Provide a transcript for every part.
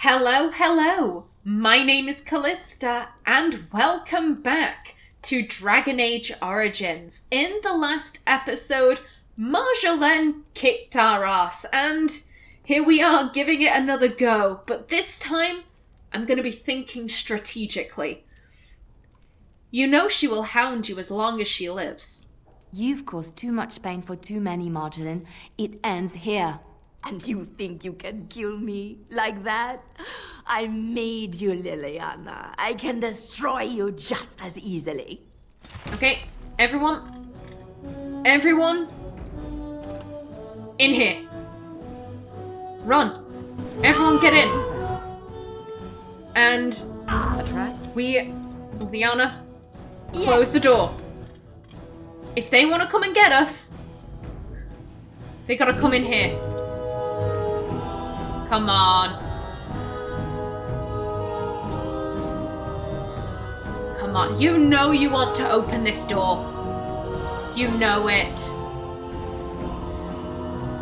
Hello, hello! My name is Callista, and welcome back to Dragon Age Origins. In the last episode, Marjolaine kicked our ass, and here we are giving it another go. But this time, I'm going to be thinking strategically. You know she will hound you as long as she lives. You've caused too much pain for too many, Marjolaine. It ends here. And you think you can kill me like that? I made you, Leliana. I can destroy you just as easily. Okay, everyone, in here. Run. Everyone get in. And Leliana, close the door. If they want to come and get us, they gotta come in here. Come on. Come on. You know you want to open this door. You know it.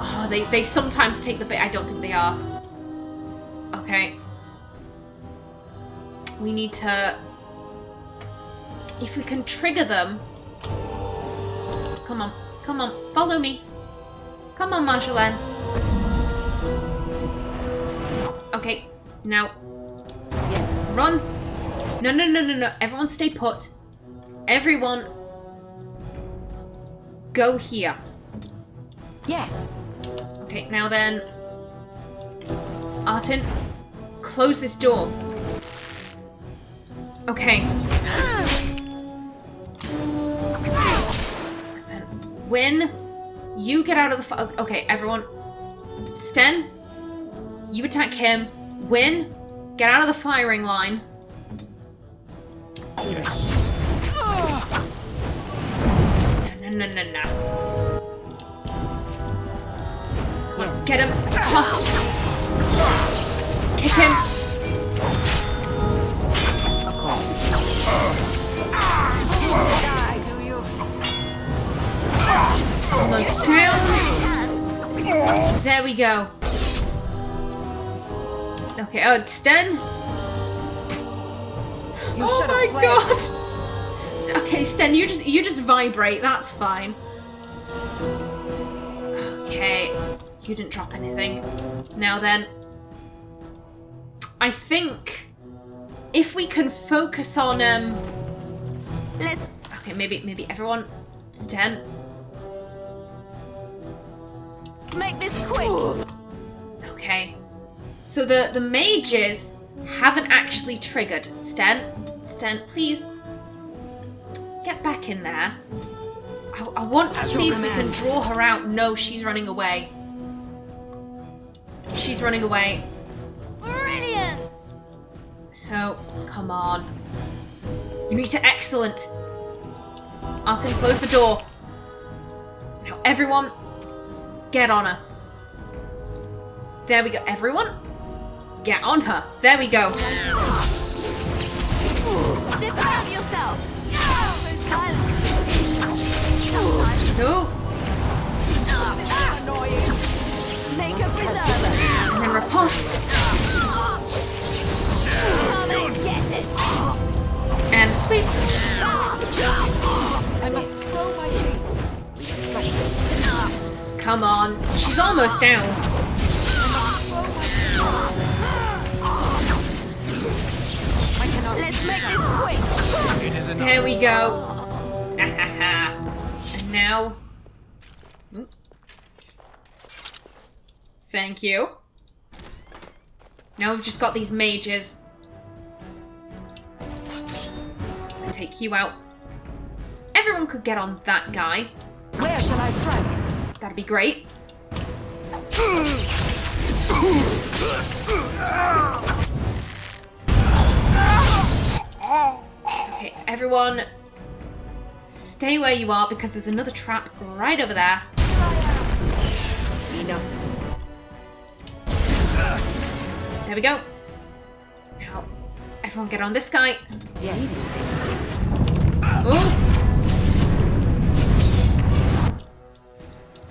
Oh, they sometimes take the bait. I don't think they are. Okay. We need to... If we can trigger them... Come on. Come on. Follow me. Come on, Marjolaine. Okay, now. Yes. Run. No. Everyone stay put. Everyone go here. Yes. Okay, now then. Artin, close this door. Okay. And Qwinn, you get out of the okay, everyone. Sten, you attack him. Qwinn, get out of the firing line. No. Yes. Get him. Tossed. Kick him. Almost down. There we go. Okay, oh, Sten. Oh my god! Okay, Sten, you just vibrate, that's fine. Okay, you didn't drop anything. Now then, I think if we can focus on let's okay, maybe everyone Sten. Make this quick. Okay. So the mages haven't actually triggered. Sten, please get back in there. I want to see if we can draw her out. No, she's running away. She's running away. Brilliant. So, come on. You need to excellent. Artin, close the door. Now, everyone, get on her. There we go. Everyone, get on her. There we go. Zip out yourself. Cool. Annoyance. Make a preserver. And then riposte. Come and get it. And sweep. I must throw my feet. Come on. She's almost down. Let's make this quick. There we go. And now... Thank you. Now we've just got these mages. I'll take you out. Everyone could get on that guy. Where shall I strike? That'd be great. Okay, everyone, stay where you are because there's another trap right over there. Enough. There we go. Now, everyone get on this guy. Yeah. Oh.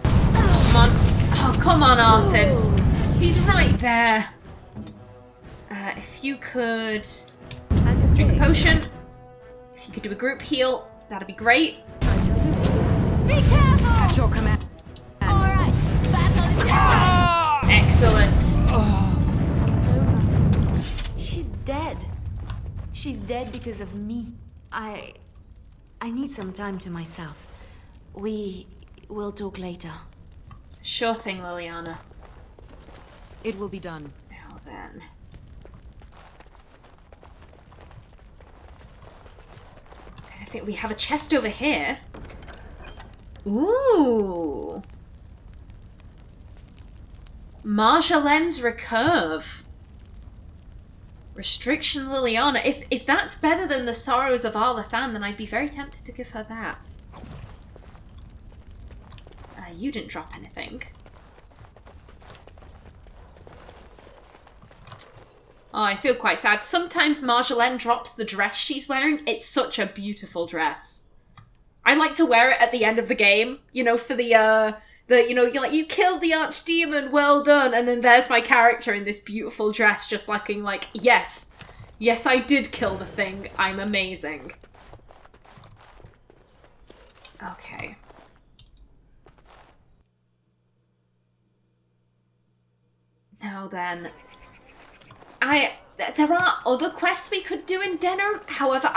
Come on. Oh, come on, Artin. He's right there. if you could As you're drink a saying. potion, if you could do a group heal, that'd be great. I shall do so. Be careful! At your command. Alright, battle is Excellent. It's over. She's dead. She's dead because of me. I need some time to myself. We will talk later. Sure thing, Leliana. It will be done. Now then. I think we have a chest over here. Ooh. Marjolaine's Recurve. Restriction Leliana. If that's better than the Sorrows of Arlathan, then I'd be very tempted to give her that. You didn't drop anything. Oh, I feel quite sad. Sometimes Marjolaine drops the dress she's wearing. It's such a beautiful dress. I like to wear it at the end of the game, you know, for the you know, you're like, you killed the archdemon, well done. And then there's my character in this beautiful dress, just looking like, yes, I did kill the thing. I'm amazing. Okay. Now then, there are other quests we could do in Denerim. However,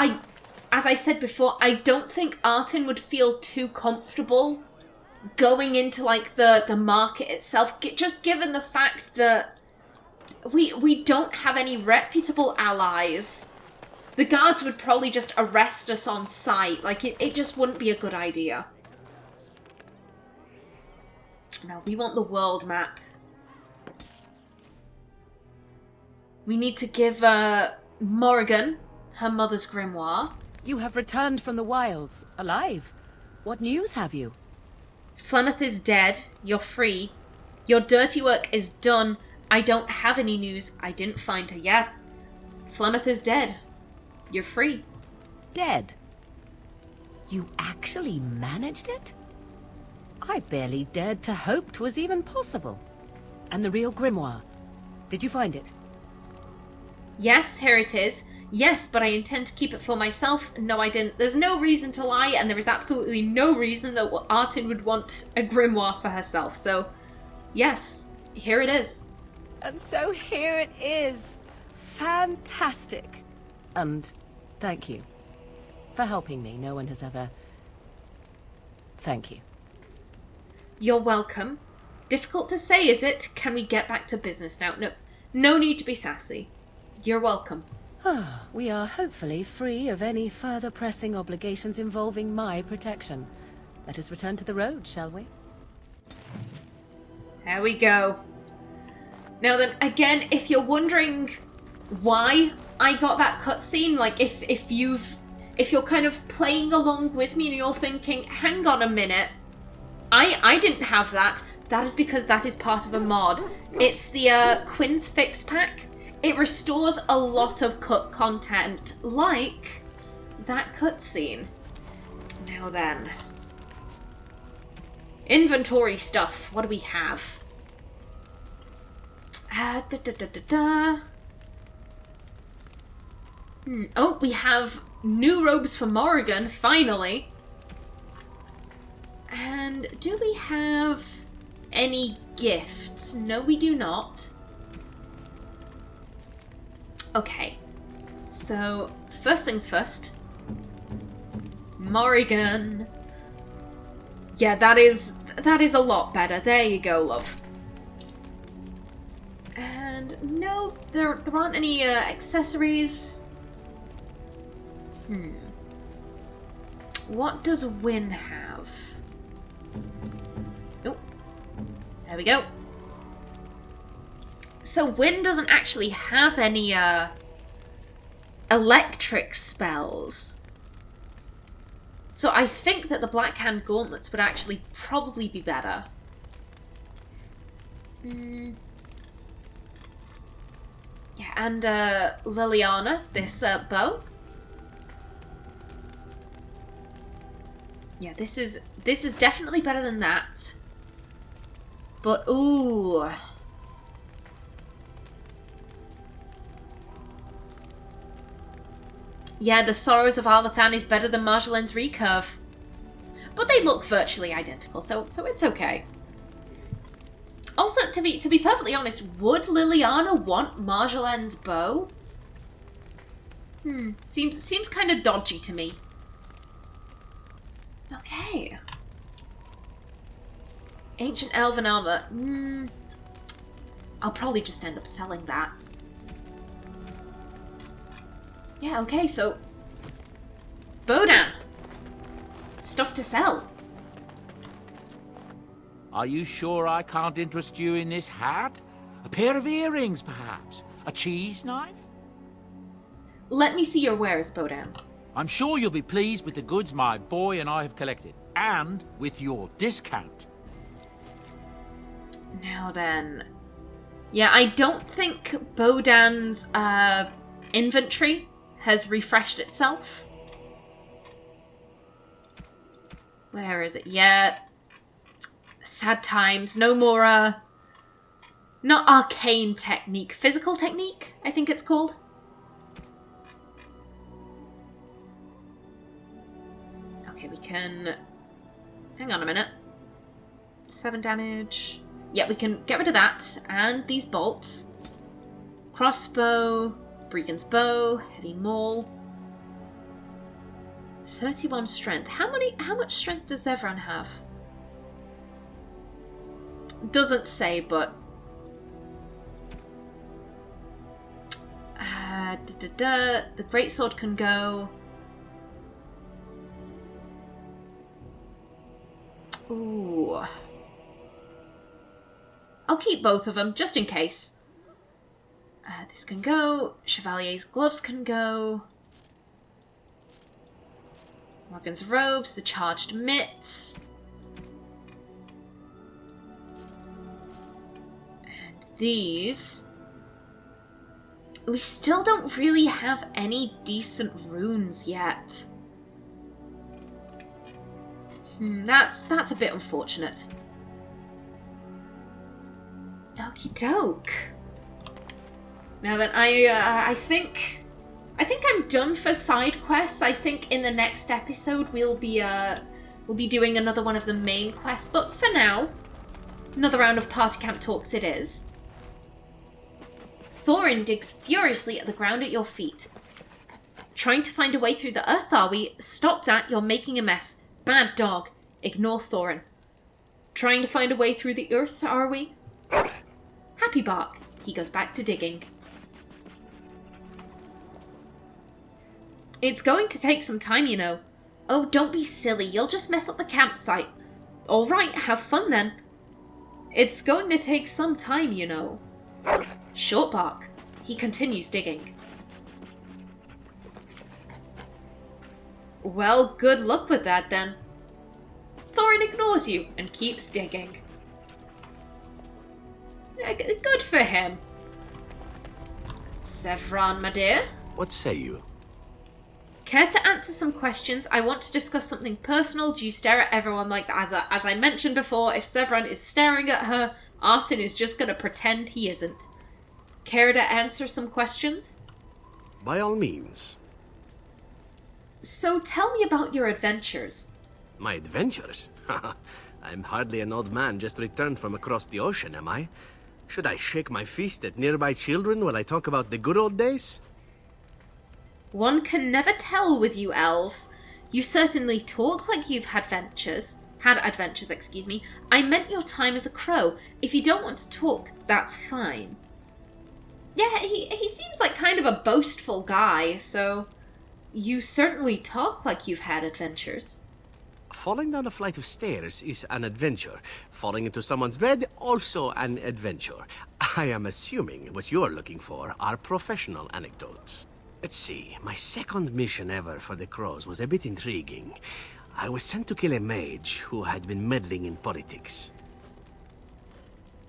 as I said before, I don't think Artin would feel too comfortable going into like the market itself, just given the fact that we don't have any reputable allies. The guards would probably just arrest us on sight. Like it just wouldn't be a good idea. No, we want the world map. We need to give Morrigan her mother's grimoire. You have returned from the wilds, alive. What news have you? Flemeth is dead. You're free. Your dirty work is done. I don't have any news. I didn't find her yet. Flemeth is dead. You're free. Dead? You actually managed it? I barely dared to hope 'twas even possible. And the real grimoire, did you find it? Yes, here it is. Yes, but I intend to keep it for myself. No, I didn't. There's no reason to lie, and there is absolutely no reason that Artin would want a grimoire for herself. So, yes, here it is. And so here it is. Fantastic. And thank you for helping me. No one has ever... Thank you. You're welcome. Difficult to say, is it? Can we get back to business now? No need to be sassy. You're welcome. We are hopefully free of any further pressing obligations involving my protection. Let us return to the road, shall we? There we go. Now then, again, if you're wondering why I got that cutscene, like if you're kind of playing along with me and you're thinking, hang on a minute, I didn't have that. That is because that is part of a mod. It's the Qwynn's Fixpack. It restores a lot of cut content, like that cutscene. Now then. Inventory stuff. What do we have? Oh, we have new robes for Morrigan, finally. And do we have any gifts? No, we do not. Okay, so first things first. Morrigan. Yeah, that is a lot better. There you go, love. And no, there aren't any accessories. What does Qwinn have? Oh, there we go. So Qwinn doesn't actually have any electric spells. So I think that the Black Hand Gauntlets would actually probably be better. Yeah, and Leliana, this bow. Yeah, this is definitely better than that. But ooh. Yeah, the sorrows of Arlathan is better than Marjolaine's recurve. But they look virtually identical, so it's okay. Also, to be perfectly honest, would Leliana want Marjolaine's bow? Seems kind of dodgy to me. Okay. Ancient Elven armor. I'll probably just end up selling that. Yeah, okay, so... Bodan. Stuff to sell. Are you sure I can't interest you in this hat? A pair of earrings, perhaps? A cheese knife? Let me see your wares, Bodan. I'm sure you'll be pleased with the goods my boy and I have collected. And with your discount. Now then... Yeah, I don't think Bodan's inventory has refreshed itself. Where is it? Yeah. Sad times. No more, not arcane technique. Physical technique, I think it's called. Okay, we can... Hang on a minute. 7 damage. Yeah, we can get rid of that. And these bolts. Crossbow. Brigand's bow. Heavy maul. 31 strength. How much strength does Zevran have? Doesn't say, but... The greatsword can go... Ooh. I'll keep both of them, just in case. This can go. Chevalier's gloves can go. Morgan's robes, the charged mitts. And these. We still don't really have any decent runes yet. That's a bit unfortunate. Okie doke. Now then, I think I'm done for side quests. I think in the next episode we'll be doing another one of the main quests. But for now, another round of party camp talks it is. Thorin digs furiously at the ground at your feet. Trying to find a way through the earth, are we? Stop that! You're making a mess. Bad dog. Ignore Thorin. Trying to find a way through the earth, are we? Happy bark. He goes back to digging. It's going to take some time, you know. Oh, don't be silly. You'll just mess up the campsite. All right, have fun then. It's going to take some time, you know. Short bark. He continues digging. Well, good luck with that then. Thorin ignores you and keeps digging. Good for him. Zevran, my dear? What say you? Care to answer some questions? I want to discuss something personal. Do you stare at everyone like that? As I mentioned before, if Zevran is staring at her, Artin is just going to pretend he isn't. Care to answer some questions? By all means. So tell me about your adventures. My adventures? I'm hardly an old man just returned from across the ocean, am I? Should I shake my fist at nearby children while I talk about the good old days? One can never tell with you elves. You certainly talk like you've had adventures, excuse me. I meant your time as a crow. If you don't want to talk, that's fine. Yeah, he seems like kind of a boastful guy, so you certainly talk like you've had adventures. Falling down a flight of stairs is an adventure. Falling into someone's bed, also an adventure. I am assuming what you're looking for are professional anecdotes. Let's see, my second mission ever for the Crows was a bit intriguing. I was sent to kill a mage who had been meddling in politics.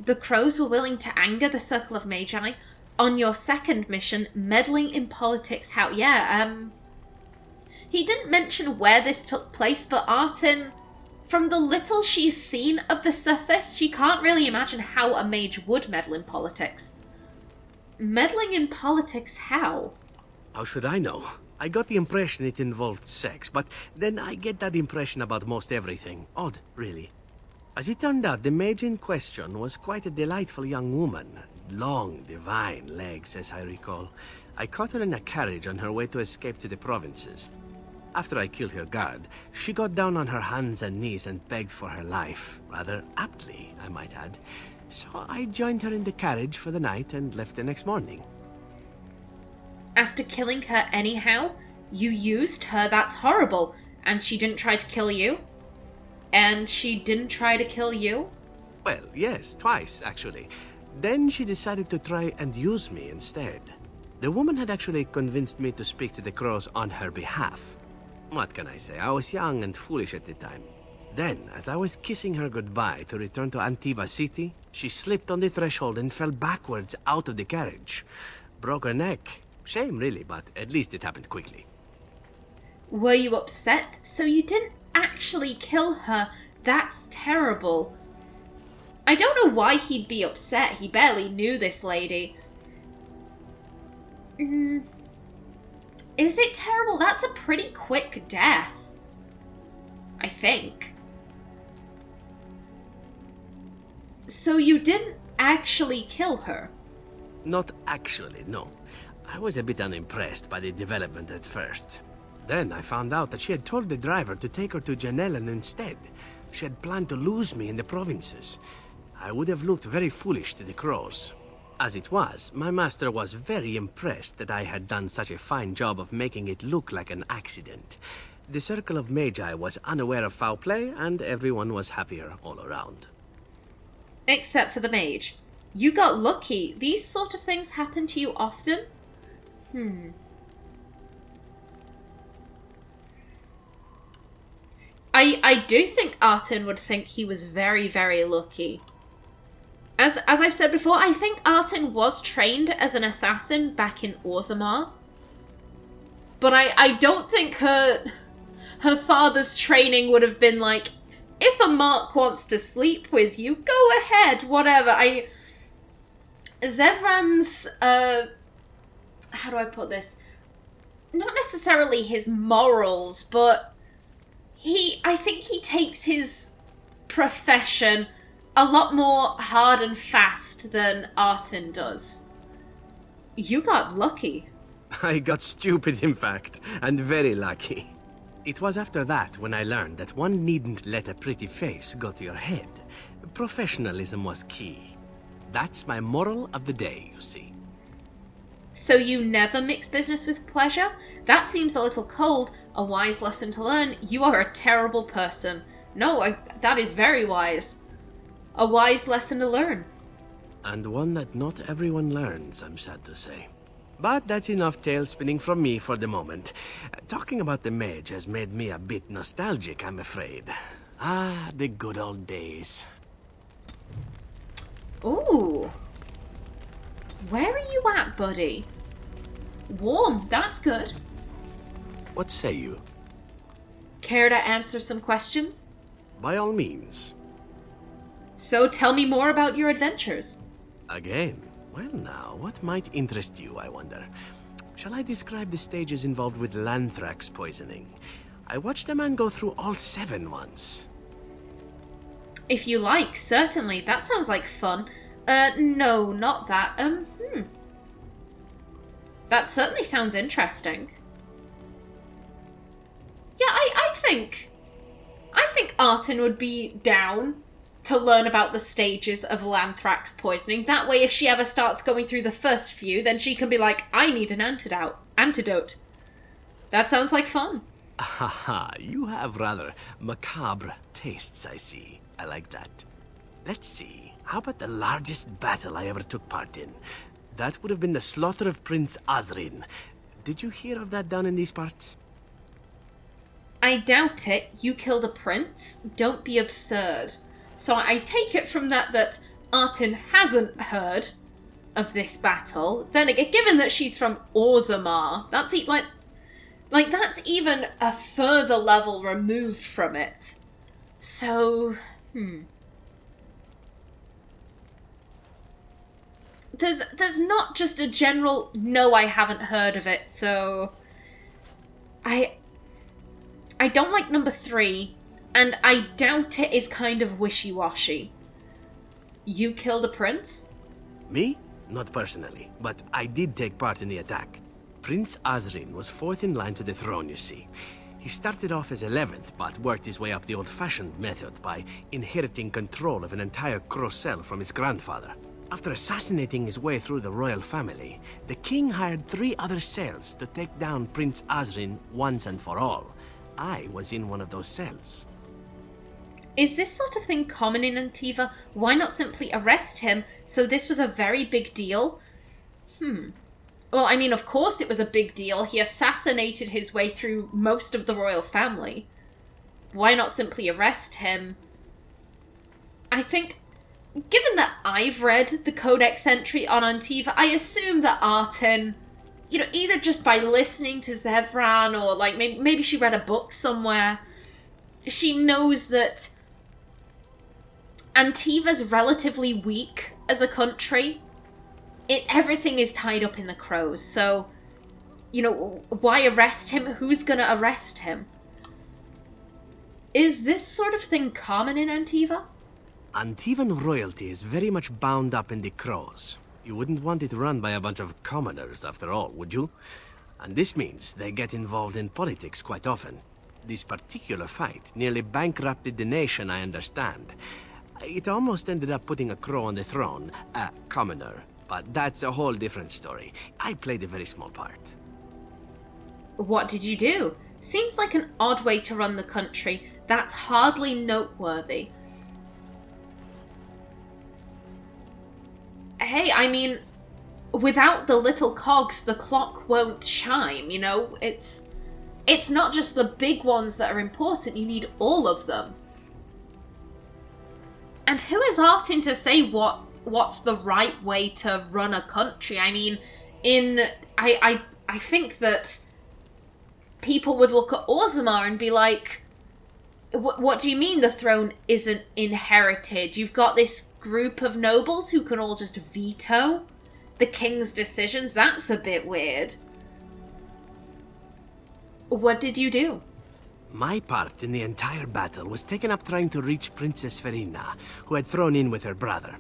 The Crows were willing to anger the Circle of Magi? On your second mission, meddling in politics, how... Yeah, He didn't mention where this took place, but Artin, from the little she's seen of the surface, she can't really imagine how a mage would meddle in politics. Meddling in politics, how? How should I know? I got the impression it involved sex, but then I get that impression about most everything. Odd, really. As it turned out, the mage in question was quite a delightful young woman. Long, divine legs, as I recall. I caught her in a carriage on her way to escape to the provinces. After I killed her guard, she got down on her hands and knees and begged for her life. Rather aptly, I might add. So I joined her in the carriage for the night and left the next morning. After killing her anyhow? You used her, that's horrible. And she didn't try to kill you? And she didn't try to kill you? Well, yes, twice, actually. Then she decided to try and use me instead. The woman had actually convinced me to speak to the crows on her behalf. What can I say? I was young and foolish at the time. Then, as I was kissing her goodbye to return to Antiva City, she slipped on the threshold and fell backwards out of the carriage. Broke her neck. Shame, really, but at least it happened quickly. Were you upset? So you didn't actually kill her? That's terrible. I don't know why he'd be upset. He barely knew this lady. Is it terrible? That's a pretty quick death. I think. So you didn't actually kill her? Not actually, no. I was a bit unimpressed by the development at first. Then I found out that she had told the driver to take her to Janellen instead. She had planned to lose me in the provinces. I would have looked very foolish to the crows. As it was, my master was very impressed that I had done such a fine job of making it look like an accident. The circle of magi was unaware of foul play, and everyone was happier all around. Except for the mage. You got lucky. These sort of things happen to you often? I do think Artin would think he was very, very lucky. As I've said before, I think Artin was trained as an assassin back in Orzammar. But I don't think her father's training would have been like, if a mark wants to sleep with you, go ahead, whatever. Zevran's, how do I put this? Not necessarily his morals, but I think he takes his profession a lot more hard and fast than Artin does. You got lucky. I got stupid, in fact, and very lucky. It was after that when I learned that one needn't let a pretty face go to your head. Professionalism was key. That's my moral of the day, you see. So you never mix business with pleasure? That seems a little cold. A wise lesson to learn. You are a terrible person. No, that is very wise. A wise lesson to learn. And one that not everyone learns, I'm sad to say. But that's enough tale spinning from me for the moment. Talking about the mage has made me a bit nostalgic, I'm afraid. Ah, the good old days. Ooh. Where are you at, buddy? Warm, that's good. What say you? Care to answer some questions? By all means. So tell me more about your adventures. Again? Well now, what might interest you, I wonder? Shall I describe the stages involved with Lanthrax poisoning? I watched a man go through all 7 once. If you like, certainly. That sounds like fun. No, not that. That certainly sounds interesting. Yeah, I think Artin would be down to learn about the stages of Lanthrax poisoning. That way, if she ever starts going through the first few, then she can be like, I need an antidote. That sounds like fun. Haha, you have rather macabre tastes, I see. I like that. Let's see, how about the largest battle I ever took part in? That would have been the slaughter of Prince Azrin. Did you hear of that down in these parts? I doubt it. You killed a prince? Don't be absurd. So I take it from that Artin hasn't heard of this battle. Then again, given that she's from Orzammar, that's like that's even a further level removed from it. So, There's not just a general, no, I haven't heard of it, so I don't like number 3, and I doubt it is kind of wishy-washy. You killed a prince? Me? Not personally, but I did take part in the attack. Prince Artin was 4th in line to the throne, you see. He started off as 11th, but worked his way up the old-fashioned method by inheriting control of an entire Crocel from his grandfather. After assassinating his way through the royal family, the king hired 3 other cells to take down Prince Artin once and for all. I was in one of those cells. Is this sort of thing common in Antiva? Why not simply arrest him? So this was a very big deal? Well, I mean, of course it was a big deal. He assassinated his way through most of the royal family. Why not simply arrest him? I think, given that I've read the Codex entry on Antiva, I assume that Artin, you know, either just by listening to Zevran or, like, maybe she read a book somewhere, she knows that Antiva's relatively weak as a country. Everything is tied up in the crows, so, you know, why arrest him? Who's gonna arrest him? Is this sort of thing common in Antiva? Antivan royalty is very much bound up in the crows. You wouldn't want it run by a bunch of commoners, after all, would you? And this means they get involved in politics quite often. This particular fight nearly bankrupted the nation, I understand. It almost ended up putting a crow on the throne, a commoner. But that's a whole different story. I played a very small part. What did you do? Seems like an odd way to run the country. That's hardly noteworthy. Hey, I mean, without the little cogs, the clock won't chime, you know? It's not just the big ones that are important, you need all of them. And who is Artin to say what's the right way to run a country? I mean, I think that people would look at Orzammar and be like, what do you mean the throne isn't inherited? You've got this group of nobles who can all just veto the king's decisions? That's a bit weird. What did you do? My part in the entire battle was taken up trying to reach Princess Verina, who had thrown in with her brother.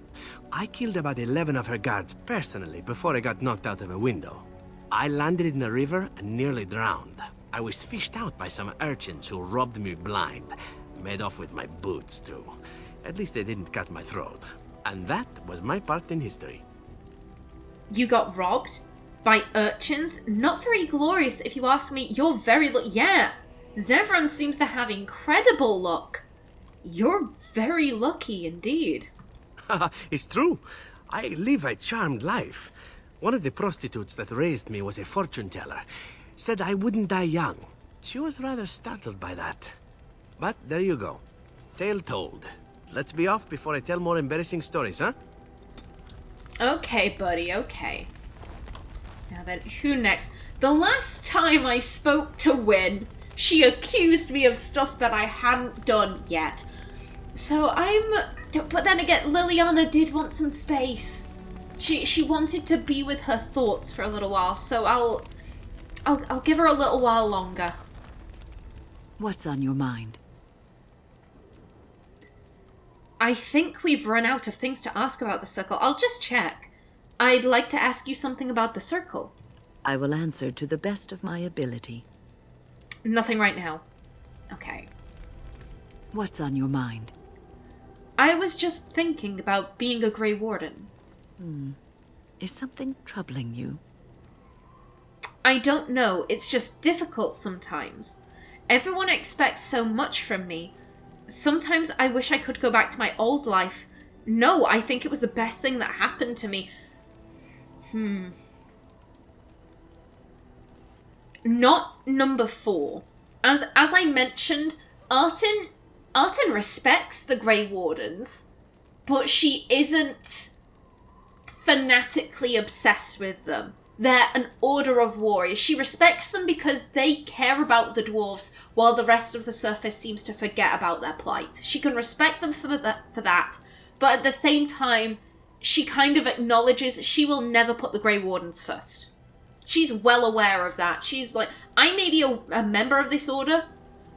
I killed about 11 of her guards personally before I got knocked out of a window. I landed in a river and nearly drowned. I was fished out by some urchins who robbed me blind. Made off with my boots, too. At least they didn't cut my throat. And that was my part in history. You got robbed? By urchins? Not very glorious, if you ask me. You're very yeah. Zevran seems to have incredible luck. You're very lucky indeed. It's true. I live a charmed life. One of the prostitutes that raised me was a fortune teller. Said I wouldn't die young. She was rather startled by that. But there you go. Tale told. Let's be off before I tell more embarrassing stories, huh? Okay, buddy, okay. Now then, who next? The last time I spoke to Qwinn, she accused me of stuff that I hadn't done yet. So but then again, Leliana did want some space. She wanted to be with her thoughts for a little while, so I'll give her a little while longer. What's on your mind? I think we've run out of things to ask about the circle. I'll just check. I'd like to ask you something about the circle. I will answer to the best of my ability. Nothing right now. Okay. What's on your mind? I was just thinking about being a Grey Warden. Is something troubling you? I don't know. It's just difficult sometimes. Everyone expects so much from me. Sometimes I wish I could go back to my old life. No, I think it was the best thing that happened to me. Not number 4. As I mentioned, Artin respects the Grey Wardens, but she isn't fanatically obsessed with them. They're an order of warriors. She respects them because they care about the dwarves, while the rest of the surface seems to forget about their plight. She can respect them for that, but at the same time, she kind of acknowledges she will never put the Grey Wardens first. she's well aware of that. She's like, I may be a member of this order,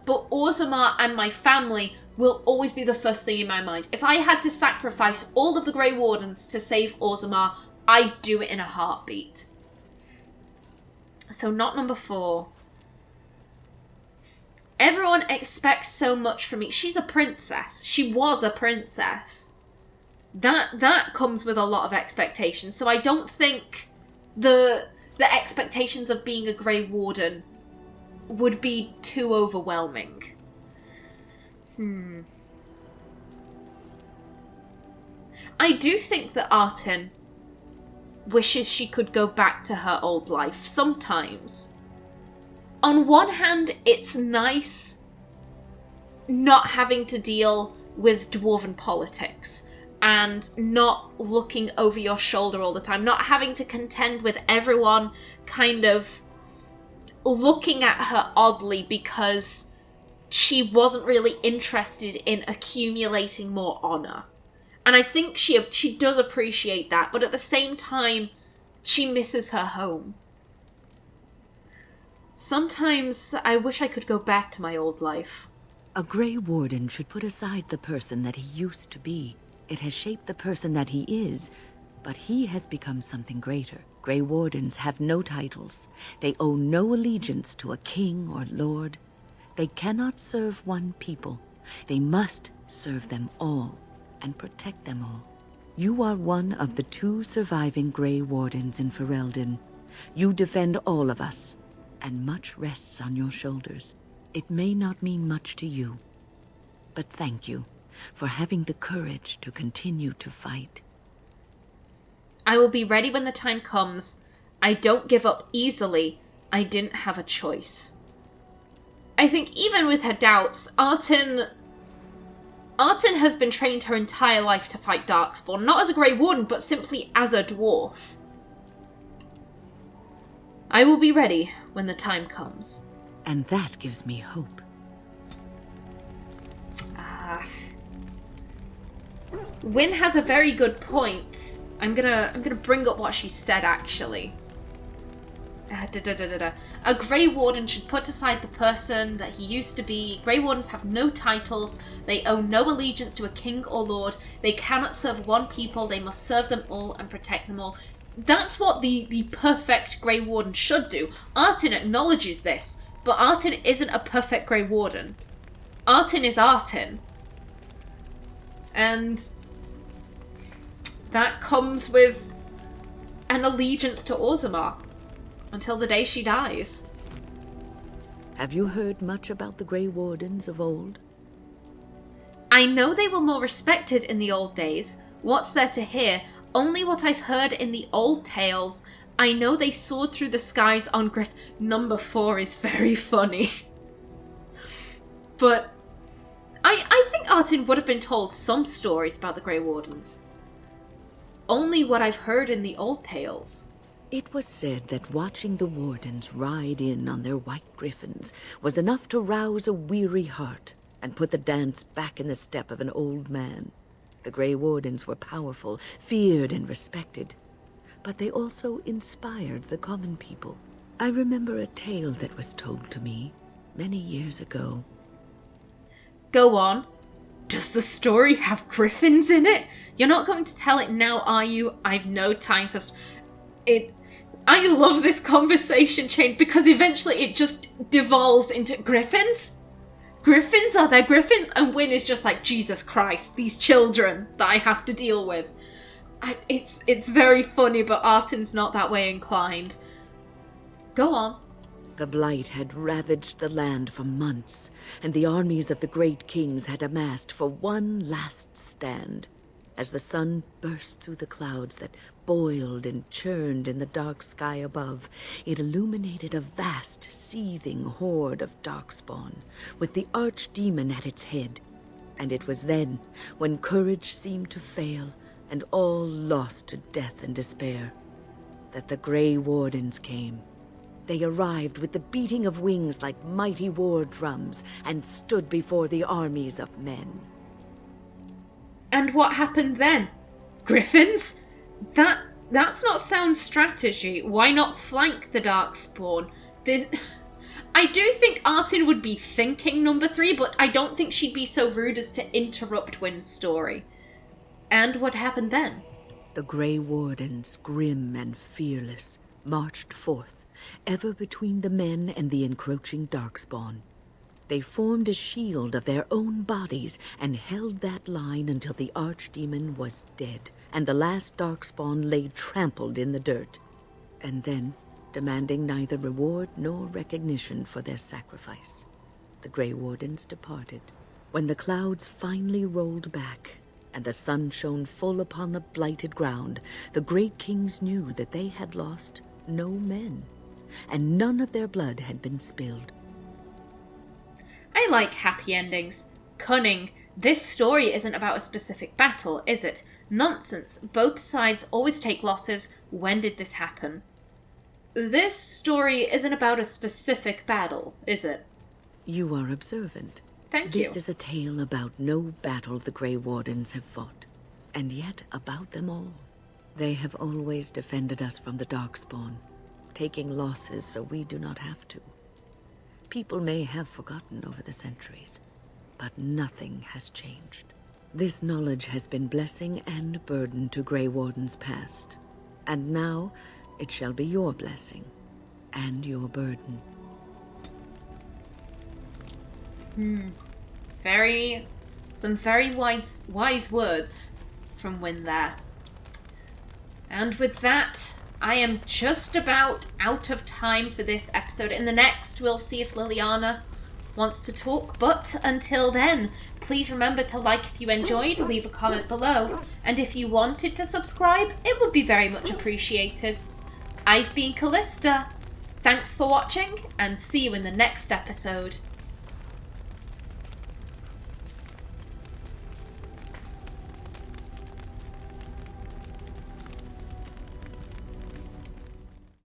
but Orzammar and my family will always be the first thing in my mind. If I had to sacrifice all of the Grey Wardens to save Orzammar, I'd do it in a heartbeat. So not number 4. Everyone expects so much from me. She's a princess. She was a princess. That comes with a lot of expectations. So I don't think the expectations of being a Grey Warden would be too overwhelming. I do think that Artin wishes she could go back to her old life sometimes. On one hand, it's nice not having to deal with dwarven politics and not looking over your shoulder all the time, not having to contend with everyone kind of looking at her oddly because she wasn't really interested in accumulating more honor. And I think she does appreciate that, but at the same time, she misses her home. Sometimes I wish I could go back to my old life. A Grey Warden should put aside the person that he used to be. It has shaped the person that he is, but he has become something greater. Grey Wardens have no titles. They owe no allegiance to a king or lord. They cannot serve one people. They must serve them all and protect them all. You are one of the 2 surviving Grey Wardens in Ferelden. You defend all of us, and much rests on your shoulders. It may not mean much to you, but thank you for having the courage to continue to fight. I will be ready when the time comes. I don't give up easily. I didn't have a choice. I think even with her doubts, Artin has been trained her entire life to fight Darkspawn, not as a Grey Warden, but simply as a dwarf. I will be ready when the time comes. And that gives me hope. Qwinn has a very good point. I'm gonna bring up what she said, actually. A Grey Warden should put aside the person that he used to be. Grey Wardens have no titles. They owe no allegiance to a king or lord. They cannot serve one people. They must serve them all and protect them all. That's what the perfect Grey Warden should do. Artin acknowledges this, but Artin isn't a perfect Grey Warden. Artin is Artin. And that comes with an allegiance to Orzammar until the day she dies. Have you heard much about the Grey Wardens of old? I know they were more respected in the old days. What's there to hear? Only what I've heard in the old tales. I know they soared through the skies on Number 4 is very funny. But I think Artin would have been told some stories about the Grey Wardens. Only what I've heard in the old tales. It was said that watching the Wardens ride in on their white griffins was enough to rouse a weary heart and put the dance back in the step of an old man. The Grey Wardens were powerful, feared and respected, but they also inspired the common people. I remember a tale that was told to me many years ago. Go on. Does the story have griffins in it? You're not going to tell it now, are you? I've no time for it. I love this conversation chain because eventually it just devolves into griffins. Griffins? Are there griffins? And Qwinn is just like, Jesus Christ, these children that I have to deal with. It's very funny, but Artin's not that way inclined. Go on. The Blight had ravaged the land for months, and the armies of the great kings had amassed for one last stand. As the sun burst through the clouds that boiled and churned in the dark sky above, it illuminated a vast, seething horde of darkspawn, with the archdemon at its head. And it was then, when courage seemed to fail, and all lost to death and despair, that the Grey Wardens came. They arrived with the beating of wings like mighty war drums, and stood before the armies of men. And what happened then? Griffins? That That's not sound strategy. Why not flank the Darkspawn? I do think Artin would be thinking number 3, but I don't think she'd be so rude as to interrupt Qwynn's story. And what happened then? The Grey Wardens, grim and fearless, marched forth, ever between the men and the encroaching Darkspawn. They formed a shield of their own bodies and held that line until the Archdemon was dead, and the last Darkspawn lay trampled in the dirt. And then, demanding neither reward nor recognition for their sacrifice, the Grey Wardens departed. When the clouds finally rolled back, and the sun shone full upon the blighted ground, the great kings knew that they had lost no men, and none of their blood had been spilled. I like happy endings. Cunning. This story isn't about a specific battle, is it? Nonsense. Both sides always take losses. When did this happen? This story isn't about a specific battle, is it? You are observant. Thank you. This is a tale about no battle the Grey Wardens have fought, and yet about them all. They have always defended us from the Darkspawn, taking losses so we do not have to. People may have forgotten over the centuries, but nothing has changed. This knowledge has been blessing and burden to Grey Wardens past, and now it shall be your blessing and your burden. Some very wise words from Qwinn there. And with that, I am just about out of time for this episode. In the next, we'll see if Leliana wants to talk. But until then, please remember to like if you enjoyed, leave a comment below. And if you wanted to subscribe, it would be very much appreciated. I've been Callista. Thanks for watching, and see you in the next episode.